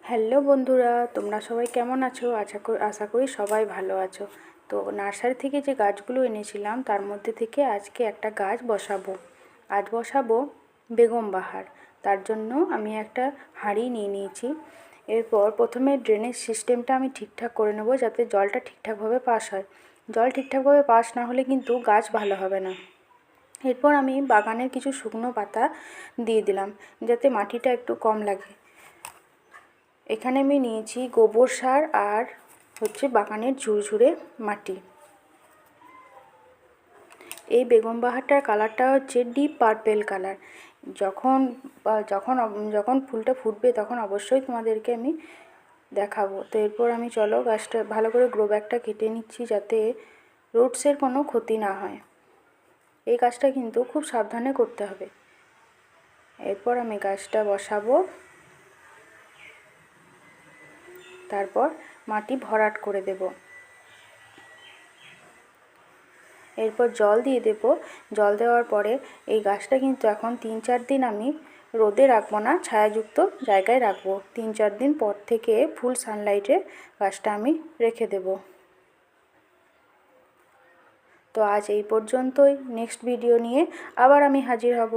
Hello বন্ধুরা, তোমরা সবাই কেমন আছো? আশা করি সবাই ভালো আছো। তো নার্সারি থেকে যে গাছগুলো এনেছিলাম তার মধ্যে থেকে আজকে একটা গাছ বসাবো। আজ বসাবো বেগম বাহার। তার জন্য আমি একটা হাঁড়ি নিয়ে নিয়েছি। এরপর প্রথমে ড্রেনেজ সিস্টেমটা আমি ঠিকঠাক করে নেবো, যাতে জলটা ঠিকঠাকভাবে পাস হয়। জল ঠিকঠাকভাবে পাস না হলে কিন্তু গাছ ভালো হবে না। এরপর আমি বাগানের কিছু শুকনো পাতা দিয়ে দিলাম, যাতে মাটিটা একটু কম লাগে। এখানে আমি নিয়েছি গোবর সার আর বাগানের ঝুরঝুরে মাটি। এই বেগম বাহারটার কালারটা হচ্ছে ডিপ পার্পেল কালার। যখন যখন যখন ফুলটা ফুটবে তখন অবশ্যই তোমাদেরকে আমি দেখাবো। তো এরপর আমি চলো গাছটা ভালো করে গ্রো ব্যাগটা কেটে নিচ্ছি, যাতে রুটসের কোনো ক্ষতি না হয়। এই কাজটা কিন্তু খুব সাবধানে করতে হবে। এরপর আমি গাছটা বসাবো, তারপর মাটি ভরাট করে দেব। এরপর জল দিয়ে দেব। জল দেওয়ার পরে এই গাছটা কিন্তু এখন 3-4 দিন আমি রোদে রাখবো না, ছায়াযুক্ত জায়গায় রাখবো। 3-4 দিন পর থেকে ফুল সানলাইটে গাছটা আমি রেখে দেব। তো আজ এই পর্যন্তই। নেক্সট ভিডিও নিয়ে আবার আমি হাজির হব।